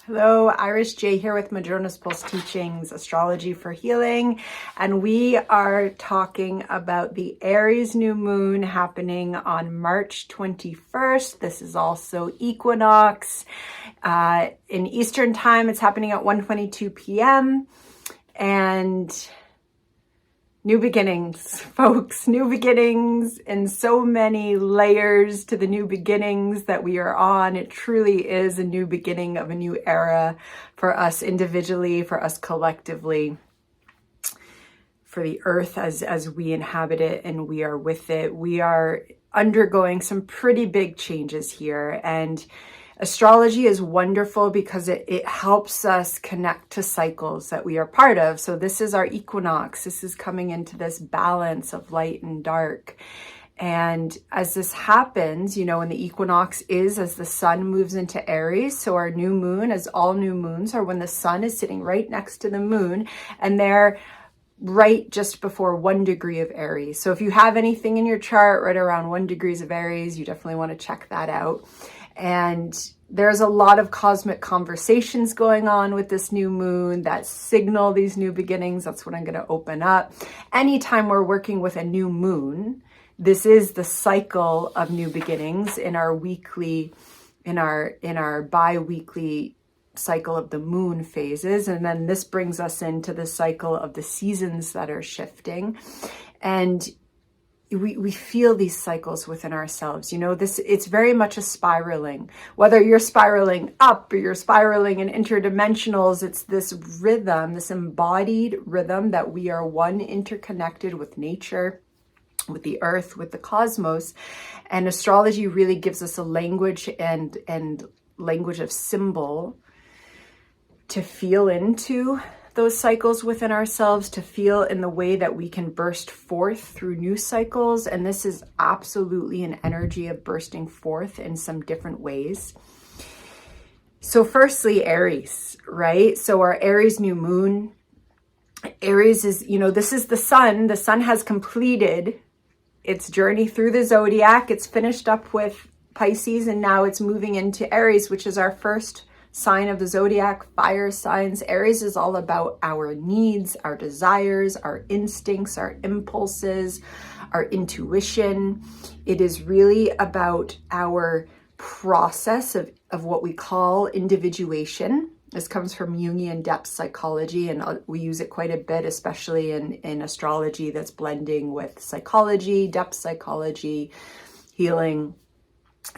Hello, Iris J here with Madrona's Pulse Teachings, Astrology for Healing. And we are talking about the Aries New Moon happening on March 21st. This is also Equinox. In Eastern Time, it's happening at 1:22 p.m. And new beginnings, folks, new beginnings, and so many layers to the new beginnings that we are on. It truly is a new beginning of a new era for us individually, for us collectively, for the earth as we inhabit it and we are with it. We are undergoing some pretty big changes here, and astrology is wonderful because it helps us connect to cycles that we are part of. So this is our equinox. This is coming into this balance of light and dark. And as this happens, and the equinox is as the sun moves into Aries. So our new moon, as all new moons, are when the sun is sitting right next to the moon, and they're right just before 1 degree of Aries. So if you have anything in your chart right around 1 degree of Aries, you definitely want to check that out. And there's a lot of cosmic conversations going on with this new moon that signal these new beginnings. That's what I'm going to open up. Anytime we're working with a new moon, this is the cycle of new beginnings in our weekly, in our bi-weekly cycle of the moon phases. And then this brings us into the cycle of the seasons that are shifting. And we feel these cycles within ourselves. It's very much a spiraling. Whether you're spiraling up or you're spiraling in interdimensionals, it's this rhythm, this embodied rhythm that we are one, interconnected with nature, with the earth, with the cosmos. And astrology really gives us a language and language of symbol to feel into those cycles within ourselves, to feel in the way that we can burst forth through new cycles. And this is absolutely an energy of bursting forth in some different ways. So firstly, Aries, right? So our Aries new moon, Aries is, this is the sun. The sun has completed its journey through the zodiac. It's finished up with Pisces, and now it's moving into Aries, which is our first sign of the zodiac, fire signs. Aries is all about our needs, our desires, our instincts, our impulses, our intuition. It is really about our process of what we call individuation. This comes from Jungian depth psychology, and we use it quite a bit, especially in astrology that's blending with psychology, depth psychology, healing.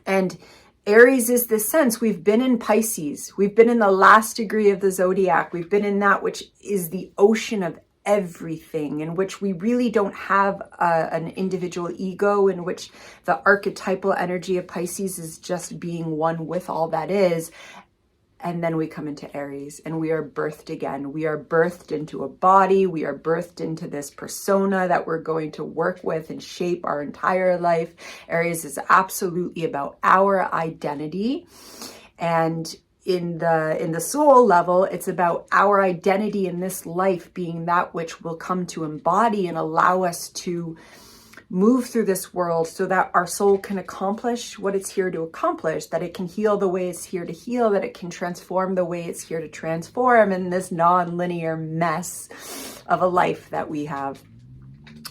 And Aries is this sense, we've been in Pisces, we've been in the last degree of the zodiac, we've been in that which is the ocean of everything, in which we really don't have an individual ego, in which the archetypal energy of Pisces is just being one with all that is. And then we come into Aries and we are birthed again. We are birthed into a body. We are birthed into this persona that we're going to work with and shape our entire life. Aries is absolutely about our identity. And in the soul level, it's about our identity in this life being that which will come to embody and allow us to move through this world so that our soul can accomplish what it's here to accomplish, that it can heal the way it's here to heal, that it can transform the way it's here to transform in this non-linear mess of a life that we have.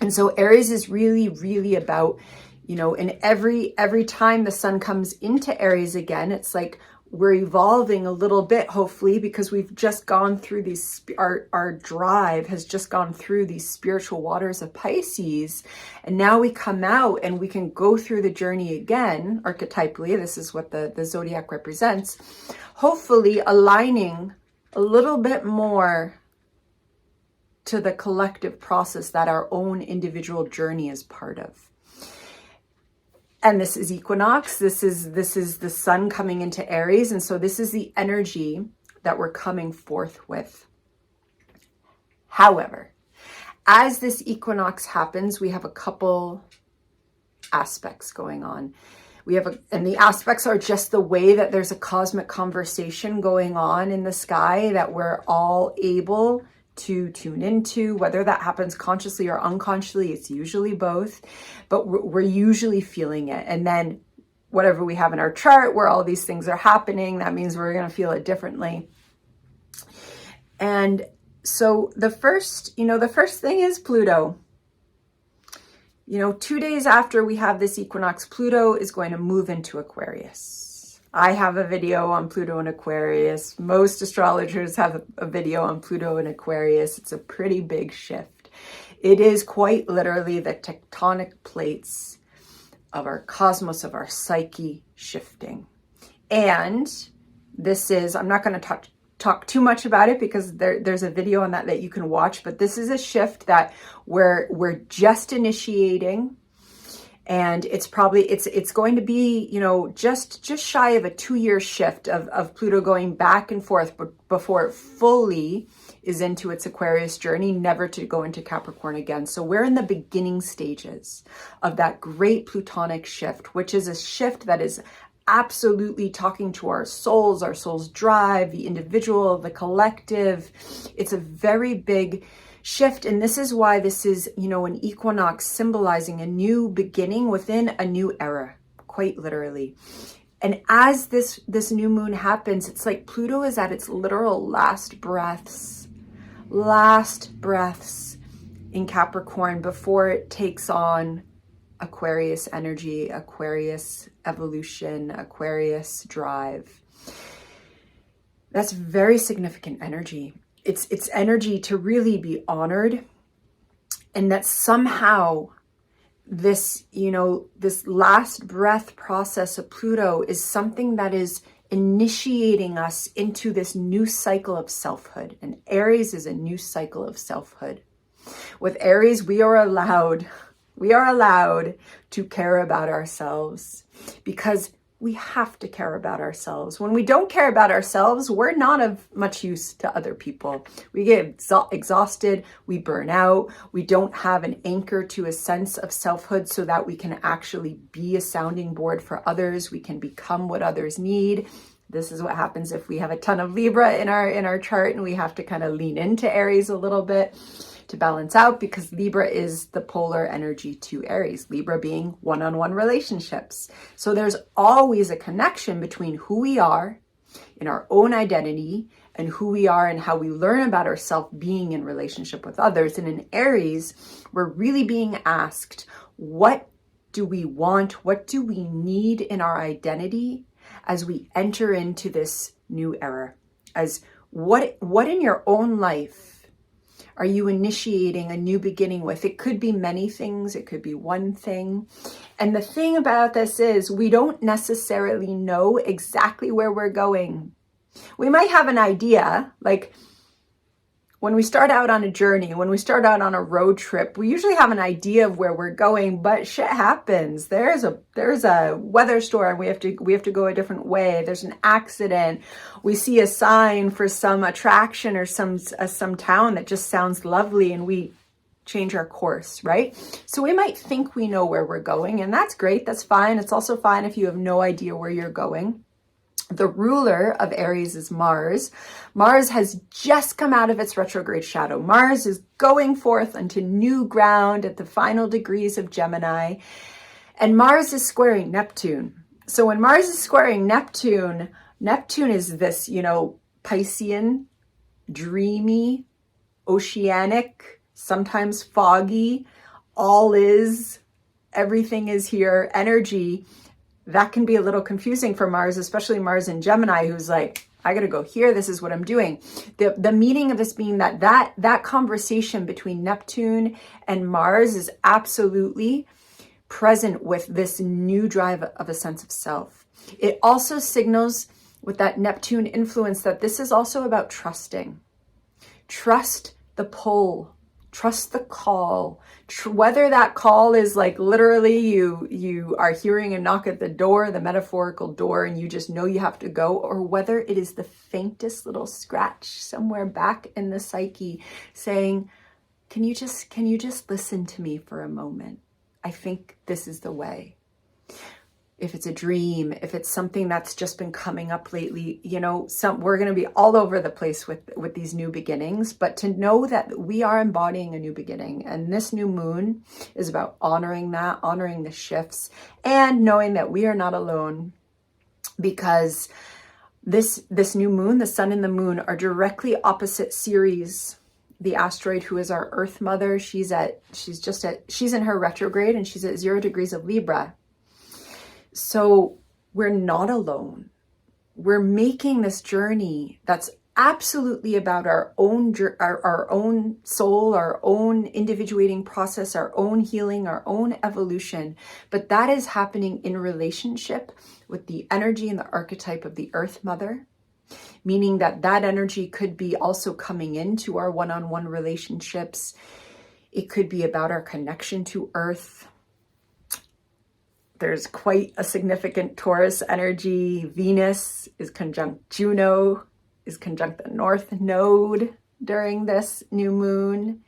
And so Aries is really, really about, in every time the sun comes into Aries again, it's like we're evolving a little bit, hopefully, because we've just gone through these, our drive has just gone through these spiritual waters of Pisces. And now we come out and we can go through the journey again, archetypally. This is what the zodiac represents, hopefully aligning a little bit more to the collective process that our own individual journey is part of. And this is Equinox. This is the sun coming into Aries. And so this is the energy that we're coming forth with. However, as this equinox happens, we have a couple aspects going on. And the aspects are just the way that there's a cosmic conversation going on in the sky that we're all able to tune into, whether that happens consciously or unconsciously. It's usually both, but we're usually feeling it. And then whatever we have in our chart where all these things are happening. That means we're going to feel it differently. And so the first thing is Pluto. 2 days after we have this equinox, Pluto is going to move into Aquarius. I have a video on Pluto and Aquarius. Most astrologers have a video on Pluto and Aquarius. It's a pretty big shift. It is quite literally the tectonic plates of our cosmos, of our psyche shifting. And this is, I'm not going to talk too much about it because there's a video on that you can watch, but this is a shift that we're just initiating, and it's going to be, just shy of a 2-year shift of Pluto going back and forth before it fully is into its Aquarius journey, never to go into Capricorn again. So we're in the beginning stages of that great Plutonic shift, which is a shift that is absolutely talking to our soul's drive, the individual, the collective. It's a very big shift. And this is why this is, an equinox symbolizing a new beginning within a new era, quite literally. And as this new moon happens, it's like Pluto is at its literal last breaths in Capricorn before it takes on Aquarius energy, Aquarius evolution, Aquarius drive. That's very significant energy. It's energy to really be honored, and that somehow this last breath process of Pluto is something that is initiating us into this new cycle of selfhood. And Aries is a new cycle of selfhood. With Aries, we are allowed to care about ourselves, because we have to care about ourselves. When we don't care about ourselves, we're not of much use to other people. We get exhausted, we burn out, we don't have an anchor to a sense of selfhood so that we can actually be a sounding board for others. We can become what others need. This is what happens if we have a ton of Libra in our chart, and we have to kind of lean into Aries a little bit to balance out, because Libra is the polar energy to Aries, Libra being one-on-one relationships. So there's always a connection between who we are in our own identity and who we are and how we learn about ourselves being in relationship with others. And in Aries, we're really being asked, what do we want? What do we need in our identity as we enter into this new era? As what in your own life are you initiating a new beginning with? It could be many things. It could be one thing. And the thing about this is we don't necessarily know exactly where we're going. We might have an idea, like when we start out on a journey, when we start out on a road trip, we usually have an idea of where we're going, but shit happens. There's a weather storm. We have to go a different way. There's an accident. We see a sign for some attraction or some town that just sounds lovely, and we change our course, right? So we might think we know where we're going, and that's great. That's fine. It's also fine if you have no idea where you're going. The ruler of Aries is Mars. Mars has just come out of its retrograde shadow. Mars is going forth onto new ground at the final degrees of Gemini. And Mars is squaring Neptune. So when Mars is squaring Neptune, Neptune is this, Piscean, dreamy, oceanic, sometimes foggy, everything is here energy. That can be a little confusing for Mars, especially Mars in Gemini, who's like, I got to go here. This is what I'm doing. The meaning of this being that conversation between Neptune and Mars is absolutely present with this new drive of a sense of self. It also signals with that Neptune influence that this is also about trusting. Trust the pull. Trust the call. Whether that call is like literally you are hearing a knock at the door, the metaphorical door, and you just know you have to go, or whether it is the faintest little scratch somewhere back in the psyche saying, can you just listen to me for a moment? I think this is the way. if it's a dream, if it's something that's just been coming up lately, you know, we're going to be all over the place with these new beginnings, but to know that we are embodying a new beginning, and this new moon is about honoring that, honoring the shifts, and knowing that we are not alone, because this new moon, the sun and the moon, are directly opposite Ceres, the asteroid who is our Earth mother. She's in her retrograde, and she's at 0 degrees of Libra. So we're not alone. We're making this journey that's absolutely about our own soul, our own individuating process, our own healing, our own evolution. But that is happening in relationship with the energy and the archetype of the Earth Mother, meaning that energy could be also coming into our one-on-one relationships. It could be about our connection to Earth. There's quite a significant Taurus energy. Venus is conjunct Juno, is conjunct the North Node during this new moon,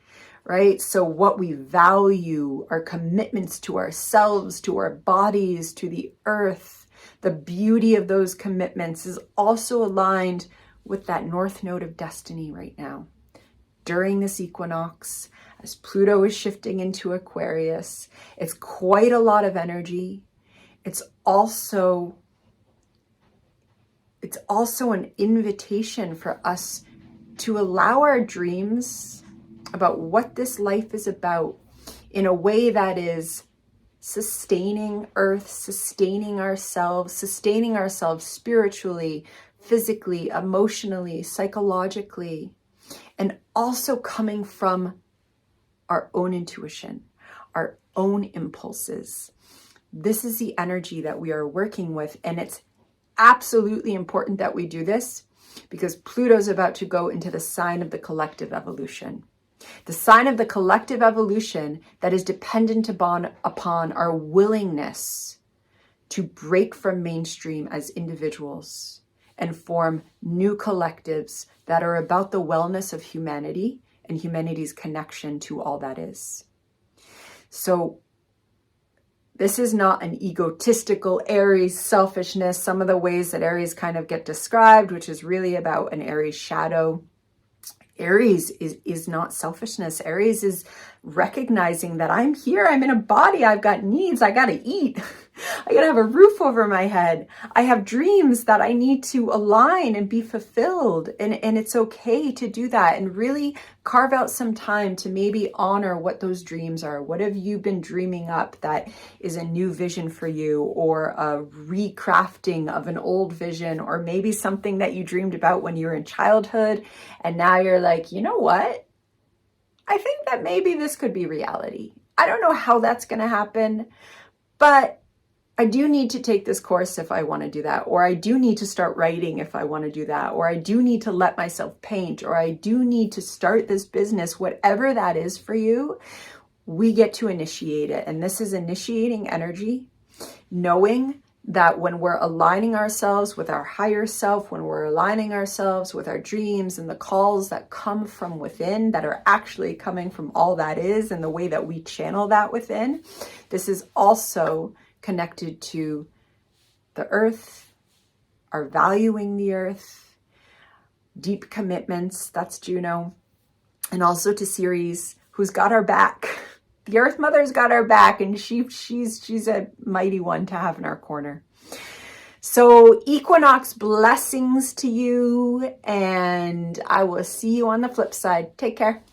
right? So what we value, our commitments to ourselves, to our bodies, to the earth, the beauty of those commitments is also aligned with that North Node of destiny right now. During this equinox, as Pluto is shifting into Aquarius, it's quite a lot of energy. It's also an invitation for us to allow our dreams about what this life is about in a way that is sustaining Earth, sustaining ourselves spiritually, physically, emotionally, psychologically, and also coming from our own intuition, our own impulses. This is the energy that we are working with, and it's absolutely important that we do this because Pluto's about to go into the sign of the collective evolution. The sign of the collective evolution that is dependent upon our willingness to break from mainstream as individuals and form new collectives that are about the wellness of humanity and humanity's connection to all that is. So this is not an egotistical Aries selfishness, some of the ways that Aries kind of get described, which is really about an Aries shadow. Aries is not selfishness. Aries is recognizing that I'm here, I'm in a body, I've got needs, I gotta eat, I gotta have a roof over my head, I have dreams that I need to align and be fulfilled, and it's okay to do that and really carve out some time to maybe honor what those dreams are. What have you been dreaming up that is a new vision for you, or a recrafting of an old vision, or maybe something that you dreamed about when you were in childhood and now you're like, you know what? I think that maybe this could be reality. I don't know how that's going to happen, but I do need to take this course if I want to do that, or I do need to start writing if I want to do that, or I do need to let myself paint, or I do need to start this business, whatever that is for you. We get to initiate it. And this is initiating energy, knowing that when we're aligning ourselves with our higher self, when we're aligning ourselves with our dreams and the calls that come from within, that are actually coming from all that is, and the way that we channel that within, this is also connected to the earth, our valuing the earth, deep commitments, that's Juno, and also to Ceres, who's got our back. The Earth Mother's got our back, and she's a mighty one to have in our corner. So Equinox blessings to you, and I will see you on the flip side. Take care.